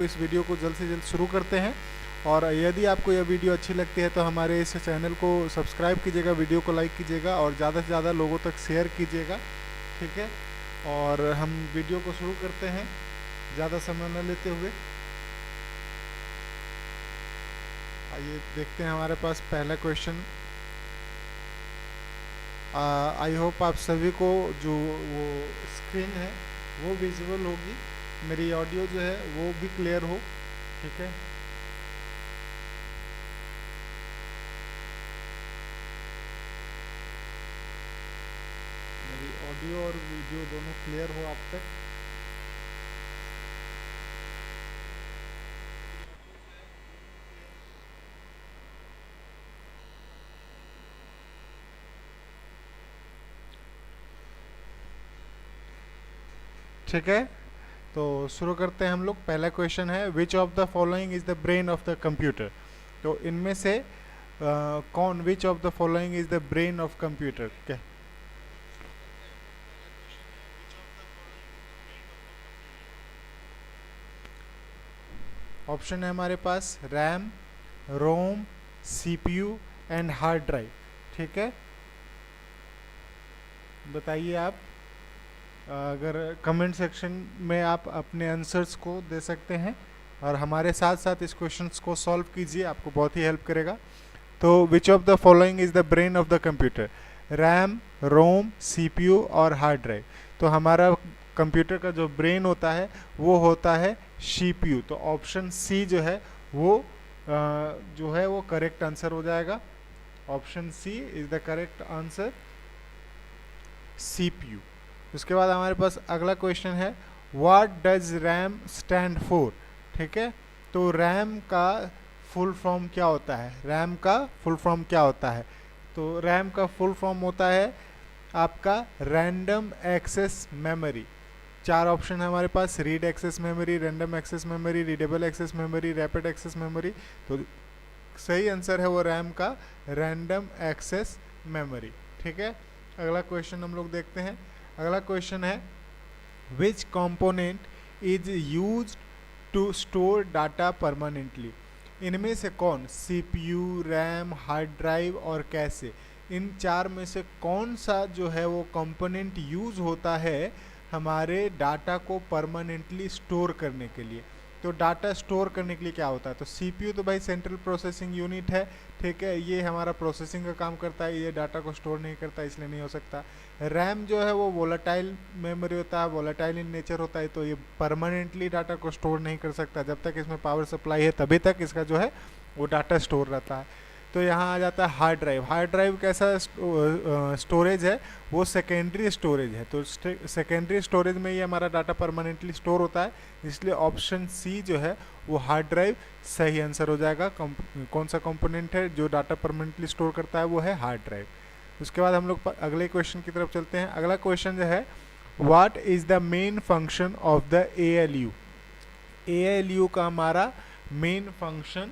इस वीडियो को जल्द से जल्द शुरू करते हैं। और यदि आपको यह वीडियो अच्छी लगती है तो हमारे इस चैनल को सब्सक्राइब कीजिएगा, वीडियो को लाइक कीजिएगा और ज़्यादा से ज़्यादा लोगों तक शेयर कीजिएगा, ठीक है। और हम वीडियो को शुरू करते हैं ज़्यादा समय न लेते हुए। आइए देखते हैं हमारे पास पहला क्वेश्चन। आई होप आप सभी को जो वो स्क्रीन है वो विजुअल होगी, मेरी ऑडियो जो है वो भी क्लियर हो, ठीक है। मेरी ऑडियो और वीडियो दोनों क्लियर हो आप तक। ठीक है, तो शुरू करते हैं हम लोग। पहला क्वेश्चन है, which of the following is the brain of the computer. तो इनमें से कौन, which of the following is the brain of computer. क्या ऑप्शन है हमारे पास? RAM, ROM, CPU and hard drive. ठीक है, बताइए आप। अगर कमेंट सेक्शन में आप अपने आंसर्स को दे सकते हैं और हमारे साथ साथ इस क्वेश्चंस को सॉल्व कीजिए, आपको बहुत ही हेल्प करेगा। तो which of the following is the brain of the computer? RAM, ROM, CPU और हार्ड ड्राइव। तो हमारा कंप्यूटर का जो ब्रेन होता है वो होता है सीपीयू। तो ऑप्शन सी जो है वो जो है वो करेक्ट आंसर हो जाएगा। Option C is the correct answer, CPU. उसके बाद हमारे पास अगला क्वेश्चन है, what does RAM stand for. ठीक है, तो रैम का फुल फॉर्म क्या होता है? रैम का फुल फॉर्म क्या होता है? तो रैम का फुल फॉर्म होता है आपका रैंडम एक्सेस मेमोरी। चार ऑप्शन है हमारे पास, read access memory, random access memory, readable access memory, rapid access memory. तो सही आंसर है वो रैम का रैंडम एक्सेस मेमोरी। ठीक है, अगला क्वेश्चन हम लोग देखते हैं। अगला क्वेश्चन है, which component is use to store data permanently. इनमें से कौन, सीपीयू, रैम, हार्ड ड्राइव और कैसे, इन चार में से कौन सा जो है वो कंपोनेंट यूज होता है हमारे डाटा को परमानेंटली स्टोर करने के लिए? तो डाटा स्टोर करने के लिए क्या होता है? तो सीपीयू तो भाई सेंट्रल प्रोसेसिंग यूनिट है, ठीक है, ये हमारा प्रोसेसिंग का काम करता है, ये डाटा को स्टोर नहीं करता, इसलिए नहीं हो सकता। रैम जो है वो वोलेटाइल मेमोरी होता है, वोलेटाइल इन नेचर होता है, तो ये परमानेंटली डाटा को स्टोर नहीं कर सकता। जब तक इसमें पावर सप्लाई है तभी तक इसका जो है वो डाटा स्टोर रहता है। तो यहाँ आ जाता है हार्ड ड्राइव। हार्ड ड्राइव कैसा स्टोरेज है? वो सेकेंडरी स्टोरेज है। तो सेकेंडरी स्टोरेज में ये हमारा डाटा परमानेंटली स्टोर होता है, इसलिए ऑप्शन सी जो है वो हार्ड ड्राइव सही आंसर हो जाएगा। कौन सा कंपोनेंट है जो डाटा परमानेंटली स्टोर करता है? वो है हार्ड ड्राइव। उसके बाद हम लोग अगले क्वेश्चन की तरफ चलते हैं। अगला क्वेश्चन जो है, what is the main function of the ALU. ALU का हमारा मेन फंक्शन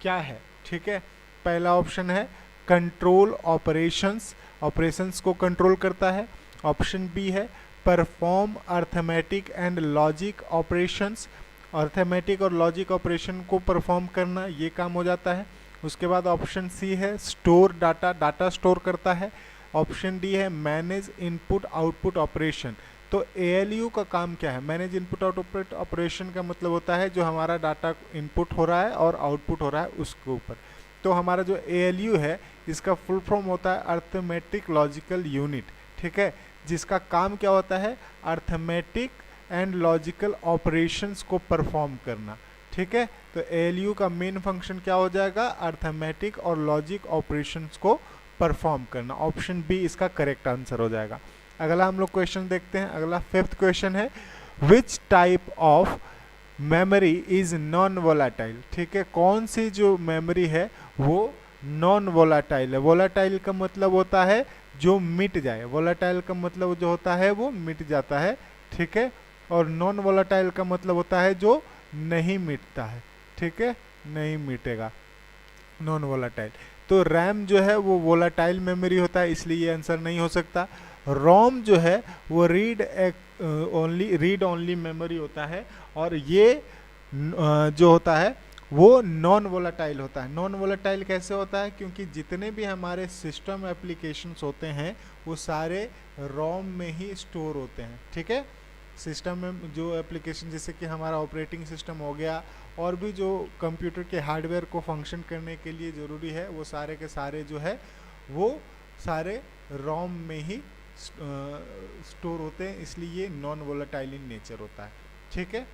क्या है? ठीक है, पहला ऑप्शन है कंट्रोल ऑपरेशंस, ऑपरेशंस को कंट्रोल करता है। ऑप्शन बी है perform arithmetic and logic operations, arithmetic और लॉजिक ऑपरेशन को परफॉर्म करना, ये काम हो जाता है। उसके बाद ऑप्शन सी है स्टोर डाटा, डाटा स्टोर करता है। ऑप्शन डी है मैनेज इनपुट आउटपुट ऑपरेशन। तो एएलयू का काम क्या है? मैनेज इनपुट आउटपुट ऑपरेशन का मतलब होता है जो हमारा डाटा इनपुट हो रहा है और आउटपुट हो रहा है उसके ऊपर। तो हमारा जो एएलयू है इसका फुल फॉर्म होता है अर्थमेटिक लॉजिकल यूनिट, ठीक है, जिसका काम क्या होता है? अर्थमेटिक एंड लॉजिकल ऑपरेशंस को परफॉर्म करना, ठीक है। तो एएलयू का मेन फंक्शन क्या हो जाएगा? अर्थमेटिक और लॉजिक ऑपरेशंस को परफॉर्म करना। ऑप्शन बी इसका करेक्ट आंसर हो जाएगा। अगला हम लोग क्वेश्चन देखते हैं। अगला फिफ्थ क्वेश्चन है, विच type of memory is non volatile. ठीक है, कौन सी जो मेमोरी है वो नॉन वोलाटाइल है। वोलाटाइल का मतलब होता है जो मिट जाए, वोलाटाइल का मतलब जो होता है वो मिट जाता है, ठीक है। और नॉन वोलाटाइल का मतलब होता है जो नहीं मिटता है, ठीक है, नहीं मिटेगा, नॉन वोलाटाइल। तो रैम जो है वो वोलाटाइल मेमोरी होता है, इसलिए ये आंसर नहीं हो सकता। रोम जो है वो रीड ओनली मेमोरी होता है और ये जो होता है वो नॉन वोलेटाइल होता है। नॉन वोलेटाइल कैसे होता है? क्योंकि जितने भी हमारे सिस्टम एप्लीकेशंस होते हैं वो सारे रोम में ही स्टोर होते हैं, ठीक है। सिस्टम में जो एप्लीकेशन जैसे कि हमारा ऑपरेटिंग सिस्टम हो गया और भी जो कंप्यूटर के हार्डवेयर को फंक्शन करने के लिए ज़रूरी है वो सारे के सारे जो है वो सारे रोम में ही स्टोर होते हैं, इसलिए ये नॉन वोलेटाइल इन नेचर होता है, ठीक है।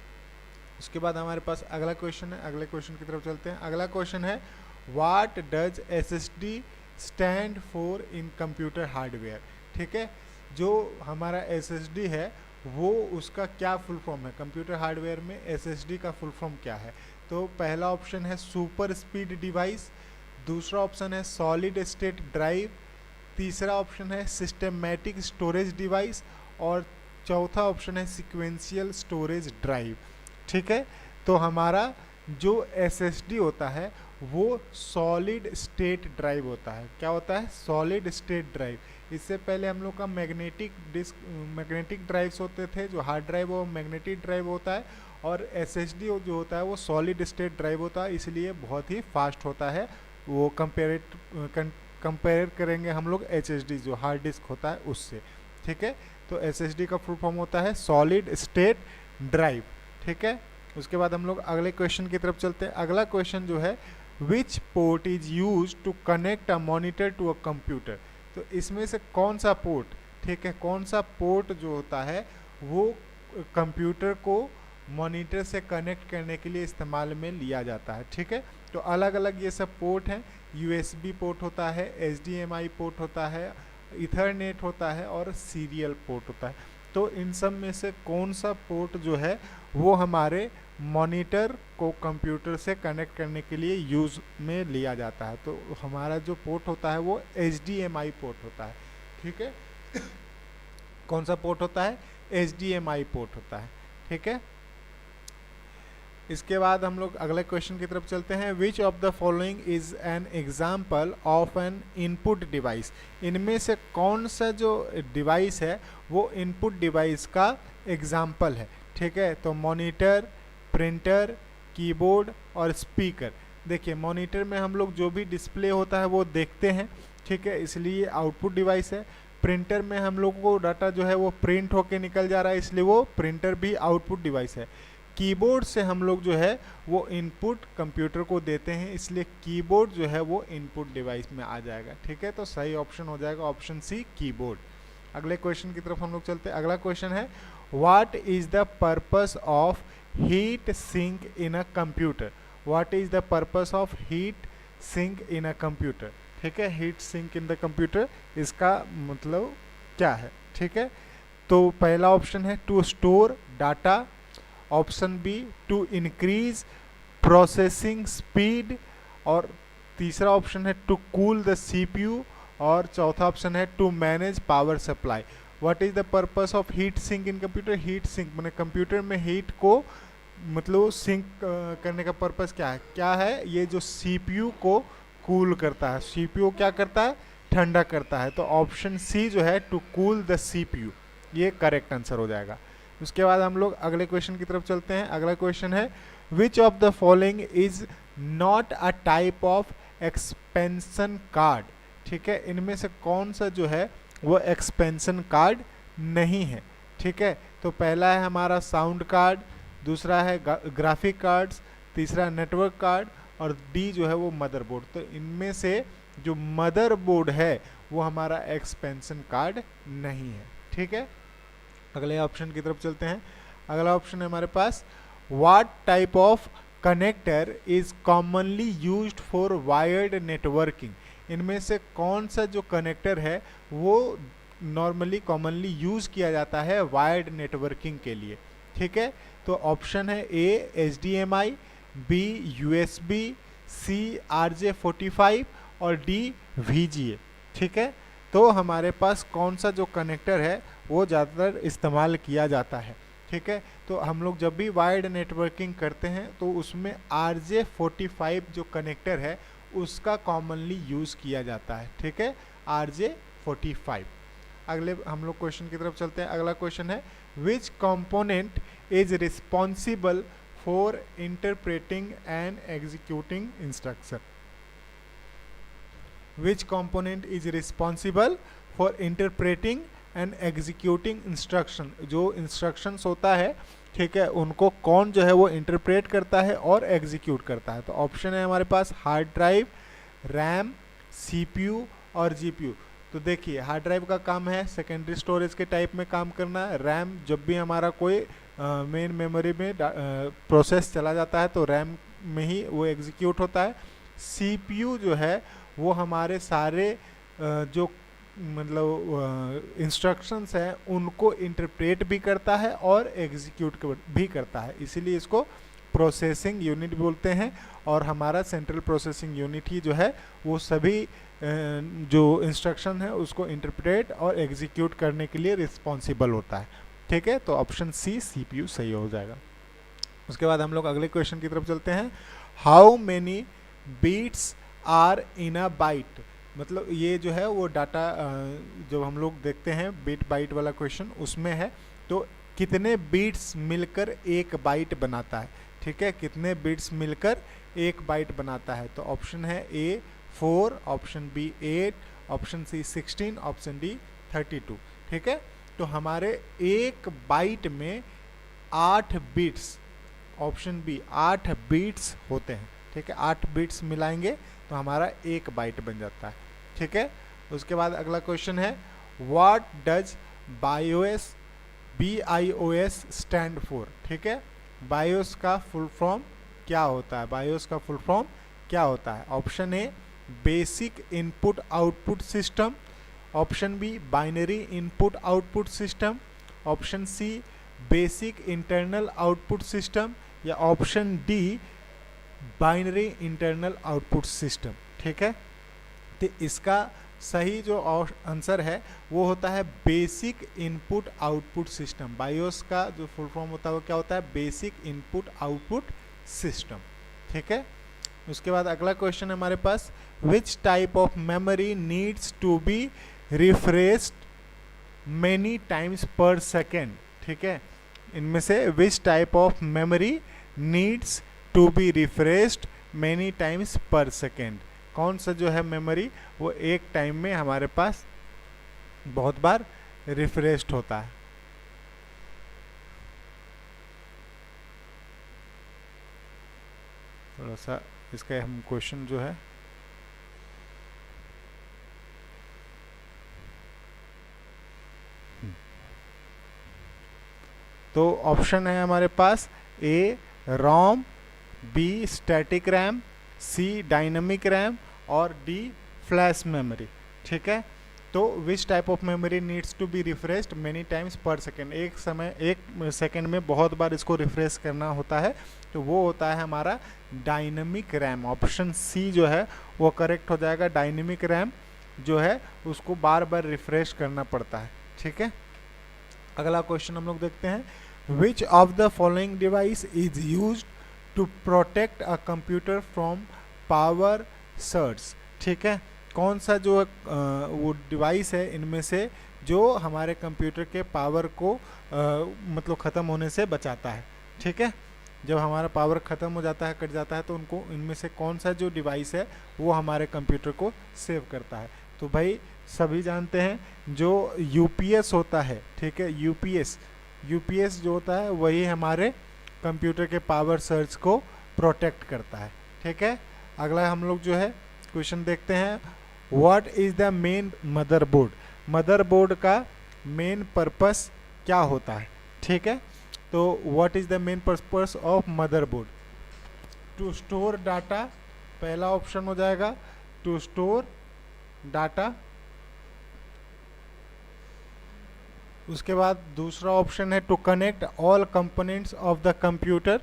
उसके बाद हमारे पास अगला क्वेश्चन है, अगले क्वेश्चन की तरफ चलते हैं। अगला क्वेश्चन है what does SSD stand for in computer hardware, ठीक है। जो हमारा एसएसडी है वो उसका क्या फुल फॉर्म है? कंप्यूटर हार्डवेयर में एसएसडी का फुल फॉर्म क्या है? तो पहला ऑप्शन है सुपर स्पीड डिवाइस, दूसरा ऑप्शन है सॉलिड स्टेट ड्राइव, तीसरा ऑप्शन है सिस्टमैटिक स्टोरेज डिवाइस और चौथा ऑप्शन है सिक्वेंशियल स्टोरेज ड्राइव, ठीक है। तो हमारा जो एसएसडी होता है वो सॉलिड स्टेट ड्राइव होता है। क्या होता है? Solid state drive. इससे पहले हम लोग का मैग्नेटिक ड्राइव्स होते थे, जो हार्ड ड्राइव वो मैग्नेटिक ड्राइव होता है, और एसएसडी जो होता है वो सॉलिड स्टेट ड्राइव होता है, इसलिए बहुत ही फास्ट होता है। वो कंपेयर करेंगे हम लोग एचएसडी जो हार्ड डिस्क होता है उससे, ठीक है। तो एसएसडी का फुल फॉर्म होता है सॉलिड स्टेट ड्राइव, ठीक है। उसके बाद हम लोग अगले क्वेश्चन की तरफ चलते हैं। अगला क्वेश्चन जो है which port is use to connect a monitor to a computer, तो इसमें से कौन सा पोर्ट, ठीक है, कौन सा पोर्ट जो होता है वो कंप्यूटर को मॉनिटर से कनेक्ट करने के लिए इस्तेमाल में लिया जाता है, ठीक है। तो अलग अलग ये सब पोर्ट हैं, यूएसबी पोर्ट होता है, एचडीएमआई पोर्ट होता है, इथरनेट होता है और सीरियल पोर्ट होता है। तो इन सब में से कौन सा पोर्ट जो है वो हमारे मॉनिटर को कंप्यूटर से कनेक्ट करने के लिए यूज़ में लिया जाता है? तो हमारा जो पोर्ट होता है वो एचडीएमआई पोर्ट होता है, ठीक है। कौन सा पोर्ट होता है? एचडीएमआई पोर्ट होता है, ठीक है। इसके बाद हम लोग अगले क्वेश्चन की तरफ चलते हैं। Which of the following is an example of N input device, इनमें से कौन सा जो डिवाइस है वो इनपुट डिवाइस का एग्जाम्पल है, ठीक है। तो मॉनिटर, प्रिंटर, कीबोर्ड और स्पीकर। देखिए मॉनिटर में हम लोग जो भी डिस्प्ले होता है वो देखते हैं, ठीक है, इसलिए आउटपुट डिवाइस है। प्रिंटर में हम लोग को डाटा जो है वो प्रिंट होके निकल जा रहा है, इसलिए वो प्रिंटर भी आउटपुट डिवाइस है। कीबोर्ड से हम लोग जो है वो इनपुट कंप्यूटर को देते हैं, इसलिए कीबोर्ड जो है वो इनपुट डिवाइस में आ जाएगा, ठीक है। तो सही ऑप्शन हो जाएगा ऑप्शन सी, कीबोर्ड। अगले क्वेश्चन की तरफ हम लोग चलते हैं। अगला क्वेश्चन है what is the purpose of heat sink in a computer, what is the purpose of heat sink in a computer, ठीक है। Heat sink in the computer, इसका मतलब क्या है, ठीक है। तो पहला ऑप्शन है to store data, option B to increase processing speed, और तीसरा ऑप्शन है टू कूल द सीपीयू, और चौथा ऑप्शन है to manage power supply. What is the purpose of heat sink in computer? Heat sink मैंने computer में heat को मतलब सिंक करने का पर्पस क्या है? क्या है? ये जो सीपीयू को कूल करता है, सीपीयू क्या करता है? ठंडा करता है। तो ऑप्शन सी जो है टू कूल द सीपीयू, ये करेक्ट आंसर हो जाएगा। उसके बाद हम लोग अगले क्वेश्चन की तरफ चलते हैं। अगला क्वेश्चन है which of the following is not a type of expansion card, ठीक है। इनमें से कौन सा जो है वो एक्सपेंशन कार्ड नहीं है, ठीक है। तो पहला है हमारा साउंड कार्ड, दूसरा है ग्राफिक कार्ड्स, तीसरा नेटवर्क कार्ड और डी जो है वो मदरबोर्ड। तो इनमें से जो मदरबोर्ड है वो हमारा एक्सपेंशन कार्ड नहीं है, ठीक है। अगले ऑप्शन की तरफ चलते हैं। अगला ऑप्शन है हमारे पास what type of connector is commonly used for wired networking, इनमें से कौन सा जो कनेक्टर है वो नॉर्मली कॉमनली यूज किया जाता है वायर्ड नेटवर्किंग के लिए, ठीक है। तो ऑप्शन है ए HDMI, बी USB, सी RJ45 और डी VGA, ठीक है। तो हमारे पास कौन सा जो कनेक्टर है वो ज़्यादातर इस्तेमाल किया जाता है, ठीक है। तो हम लोग जब भी वायर्ड नेटवर्किंग करते हैं तो उसमें RJ45 जो कनेक्टर है उसका कॉमनली यूज़ किया जाता है, ठीक है, RJ45। अगले हम लोग क्वेश्चन की तरफ चलते हैं। अगला क्वेश्चन है which component is responsible for interpreting and executing instruction. Which component is responsible for interpreting and executing instruction? जो instructions होता है, ठीक है, उनको कौन जो है वो इंटरप्रेट करता है और एग्जीक्यूट करता है? तो ऑप्शन है हमारे पास हार्ड ड्राइव, रैम, सीपीयू और जीपीयू। तो देखिए हार्ड ड्राइव का काम है सेकेंडरी स्टोरेज के टाइप में काम करना। रैम जब भी हमारा कोई मेन मेमोरी में प्रोसेस चला जाता है तो रैम में ही वो एग्जीक्यूट होता है। सीपीयू जो है वो हमारे सारे जो मतलब इंस्ट्रक्शंस हैं उनको इंटरप्रेट भी करता है और एग्जीक्यूट भी करता है, इसीलिए इसको प्रोसेसिंग यूनिट बोलते हैं। और हमारा सेंट्रल प्रोसेसिंग यूनिट ही जो है वो सभी जो इंस्ट्रक्शन है उसको इंटरप्रेट और एग्जीक्यूट करने के लिए रिस्पॉन्सिबल होता है। ठीक है, तो ऑप्शन सी सीपीयू सही हो जाएगा। उसके बाद हम लोग अगले क्वेश्चन की तरफ चलते हैं। How many bits are in a byte? मतलब ये जो है वो डाटा जो हम लोग देखते हैं बिट बाइट वाला क्वेश्चन उसमें है, तो कितने बीट्स मिलकर एक बाइट बनाता है? ठीक है, कितने बीट्स मिलकर एक बाइट बनाता है? तो ऑप्शन है A 4, option B 8, option C 16, option D 32। ठीक है, तो हमारे एक बाइट में 8 बीट्स, ऑप्शन बी 8 बीट्स होते हैं। ठीक है, 8 बीट्स मिलाएंगे तो हमारा एक बाइट बन जाता है। ठीक है, उसके बाद अगला क्वेश्चन है what does BIOS BIOS stand for? ठीक है, बायोस का फुल फॉर्म क्या होता है? बायोस का फुल फॉर्म क्या होता है? Option A basic input output system, option B binary input output system, option C basic internal output system, या option D binary internal output system. ठीक है, तो इसका सही जो आंसर है वो होता है basic input output system. BIOS का जो फुल फॉर्म होता है वो क्या होता है? Basic input output system. ठीक है, उसके बाद अगला क्वेश्चन है हमारे पास which type of memory needs to be refreshed many times per second? ठीक है, इनमें से which type of memory needs to be refreshed many times per second? कौन सा जो है मेमोरी वो एक टाइम में हमारे पास बहुत बार रिफ्रेश्ड होता है? थोड़ा सा इसका हम क्वेश्चन जो है तो ऑप्शन है हमारे पास A ROM, B static RAM, C dynamic RAM और डी फ्लैश मेमोरी। ठीक है, तो which type of memory needs to be refreshed many times per second? एक सेकेंड में बहुत बार इसको रिफ्रेश करना होता है, तो वो होता है हमारा डायनामिक रैम। ऑप्शन सी जो है वो करेक्ट हो जाएगा। डायनामिक रैम जो है उसको बार बार रिफ्रेश करना पड़ता है। ठीक है, अगला क्वेश्चन हम लोग देखते हैं which of the following device is used to protect a computer from power surge? ठीक है, कौन सा जो वो डिवाइस है इनमें से जो हमारे कंप्यूटर के पावर को मतलब ख़त्म होने से बचाता है? ठीक है, जब हमारा पावर ख़त्म हो जाता है, कट जाता है, तो उनको इनमें से कौन सा जो डिवाइस है वो हमारे कंप्यूटर को सेव करता है? तो भाई सभी जानते हैं जो UPS होता है। ठीक है, UPS जो होता है वही हमारे कंप्यूटर के पावर सर्ज को प्रोटेक्ट करता है। ठीक है, अगला हम लोग जो है क्वेश्चन देखते हैं what is the main motherboard? Motherboard का मेन पर्पस क्या होता है? ठीक है, तो what is the main purpose of motherboard? To store data, पहला ऑप्शन हो जाएगा टू स्टोर डाटा। उसके बाद दूसरा ऑप्शन है to connect all components of the computer,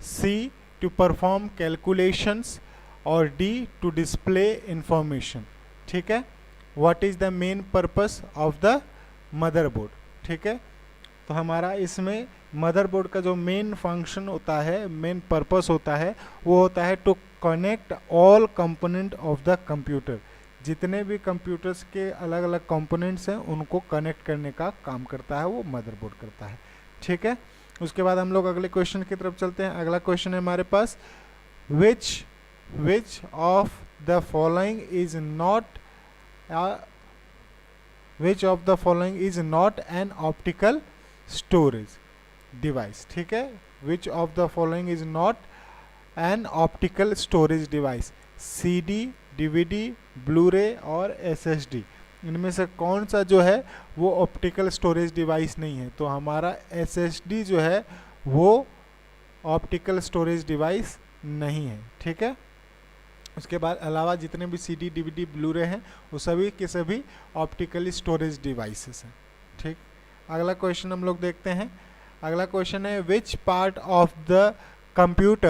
C to perform calculations और डी टू डिस्प्ले इंफॉर्मेशन। ठीक है, what is the main purpose of the motherboard? ठीक है, तो हमारा इसमें मदरबोर्ड का जो मेन फंक्शन होता है, मेन पर्पस होता है, वो होता है to connect all component of the computer. जितने भी कंप्यूटर्स के अलग अलग कंपोनेंट्स हैं उनको कनेक्ट करने का काम करता है वो मदरबोर्ड करता है। ठीक है, उसके बाद हम लोग अगले क्वेश्चन की तरफ चलते हैं। अगला क्वेश्चन है हमारे पास, which of the following is not which of the following is not an optical storage device. ठीक है, which of the following is not an optical storage device. CD, DVD, Blu-ray और SSD, इनमें से कौन सा जो है वो ऑप्टिकल स्टोरेज डिवाइस नहीं है? तो हमारा SSD जो है वो ऑप्टिकल स्टोरेज डिवाइस नहीं है। ठीक है, उसके बाद अलावा जितने भी CD, DVD, ब्लूरे हैं वो सभी के सभी ऑप्टिकल स्टोरेज डिवाइसेस हैं। ठीक, अगला क्वेश्चन हम लोग देखते हैं। अगला क्वेश्चन है, which part of the computer